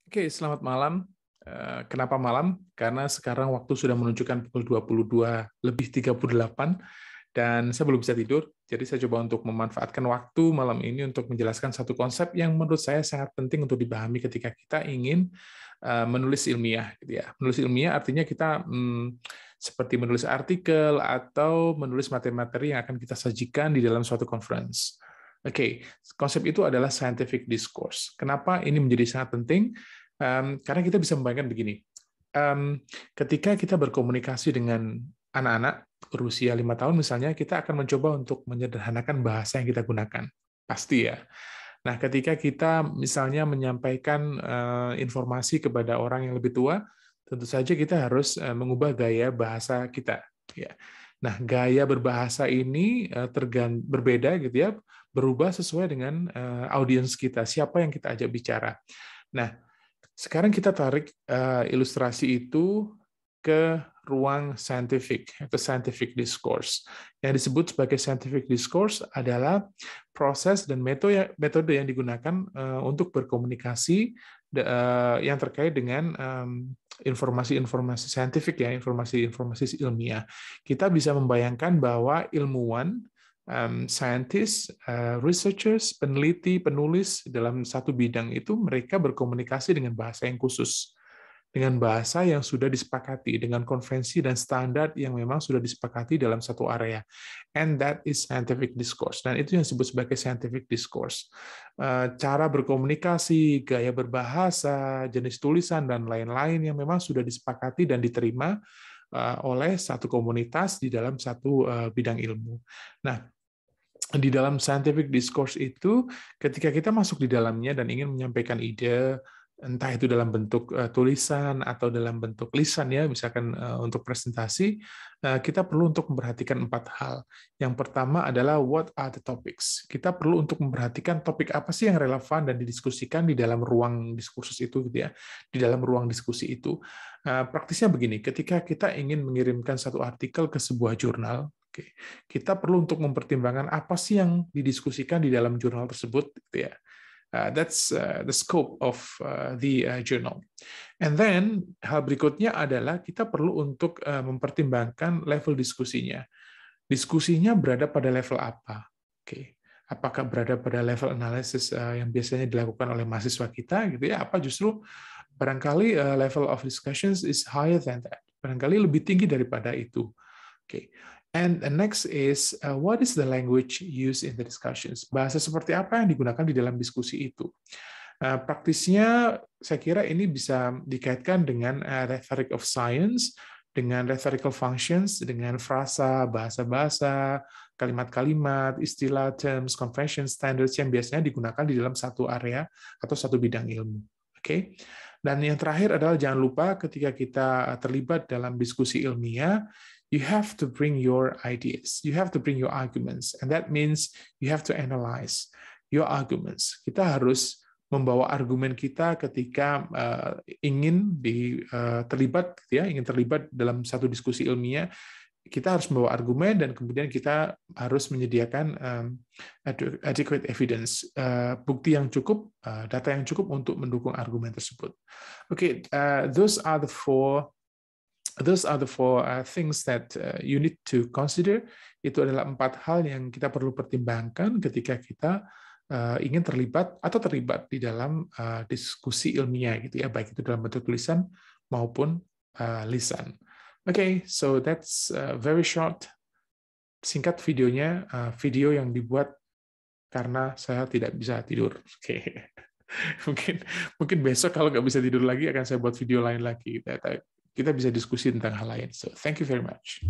Oke, selamat malam. Kenapa malam? Karena sekarang waktu sudah menunjukkan pukul 22 lebih 38 dan saya belum bisa tidur. Jadi saya coba untuk memanfaatkan waktu malam ini untuk menjelaskan satu konsep yang menurut saya sangat penting untuk dipahami ketika kita ingin menulis ilmiah, gitu ya. Menulis ilmiah artinya kita seperti menulis artikel atau menulis materi-materi yang akan kita sajikan di dalam suatu conference. Oke, konsep itu adalah scientific discourse. Kenapa ini menjadi sangat penting? Karena kita bisa membayangkan begini, ketika kita berkomunikasi dengan anak-anak berusia 5 tahun misalnya, kita akan mencoba untuk menyederhanakan bahasa yang kita gunakan. Pasti ya. Nah, ketika kita misalnya menyampaikan informasi kepada orang yang lebih tua, tentu saja kita harus mengubah gaya bahasa kita. Ya. Nah, gaya berbahasa ini berbeda gitu ya, berubah sesuai dengan audiens kita, siapa yang kita ajak bicara. Nah, sekarang kita tarik ilustrasi itu ke ruang scientific atau scientific discourse. Yang disebut sebagai scientific discourse adalah proses dan metode yang digunakan untuk berkomunikasi yang terkait dengan informasi-informasi saintifik ya, informasi-informasi ilmiah. Kita bisa membayangkan bahwa ilmuwan, scientists, researchers, peneliti, penulis dalam satu bidang itu mereka berkomunikasi dengan bahasa yang khusus, dengan bahasa yang sudah disepakati, dengan konvensi dan standar yang memang sudah disepakati dalam satu area. And that is scientific discourse. Dan itu yang disebut sebagai scientific discourse. Cara berkomunikasi, gaya berbahasa, jenis tulisan, dan lain-lain yang memang sudah disepakati dan diterima oleh satu komunitas di dalam satu bidang ilmu. Nah, di dalam scientific discourse itu, ketika kita masuk di dalamnya dan ingin menyampaikan ide, entah itu dalam bentuk tulisan atau dalam bentuk lisan ya, misalkan untuk presentasi, kita perlu untuk memperhatikan 4 hal. Yang pertama adalah what are the topics. Kita perlu untuk memperhatikan topik apa sih yang relevan dan didiskusikan di dalam ruang diskursus itu, gitu ya, di dalam ruang diskusi itu. Praktisnya begini, ketika kita ingin mengirimkan satu artikel ke sebuah jurnal, kita perlu untuk mempertimbangkan apa sih yang didiskusikan di dalam jurnal tersebut, gitu ya. That's the scope of the journal. And then hal berikutnya adalah kita perlu untuk mempertimbangkan level diskusinya. Diskusinya berada pada level apa? Oke. Apakah berada pada level analisis yang biasanya dilakukan oleh mahasiswa kita, gitu ya? Apa justru barangkali level of discussions is higher than that? Barangkali lebih tinggi daripada itu. Oke. And the next is what is the language used in the discussions? Bahasa seperti apa yang digunakan di dalam diskusi itu? Praktisnya, saya kira ini bisa dikaitkan dengan rhetoric of science, dengan rhetorical functions, dengan frasa, bahasa-bahasa, kalimat-kalimat, istilah, terms, convention, standards yang biasanya digunakan di dalam satu area atau satu bidang ilmu. Oke. Dan yang terakhir adalah jangan lupa ketika kita terlibat dalam diskusi ilmiah, you have to bring your ideas, you have to bring your arguments, and that means you have to analyze your arguments. Kita harus membawa argumen kita ketika ingin terlibat, ya, ingin terlibat dalam satu diskusi ilmiah. Kita harus membawa argumen dan kemudian kita harus menyediakan adequate evidence, bukti yang cukup, data yang cukup untuk mendukung argumen tersebut. Okay, those are the four things that you need to consider. Itu adalah 4 hal yang kita perlu pertimbangkan ketika kita ingin terlibat di dalam diskusi ilmiah, gitu ya, baik itu dalam bentuk tulisan maupun lisan. Okay, so that's very short, singkat videonya, video yang dibuat karena saya tidak bisa tidur. Okay. mungkin besok kalau nggak bisa tidur lagi akan saya buat video lain lagi. Kita bisa diskusi tentang hal lain. So thank you very much.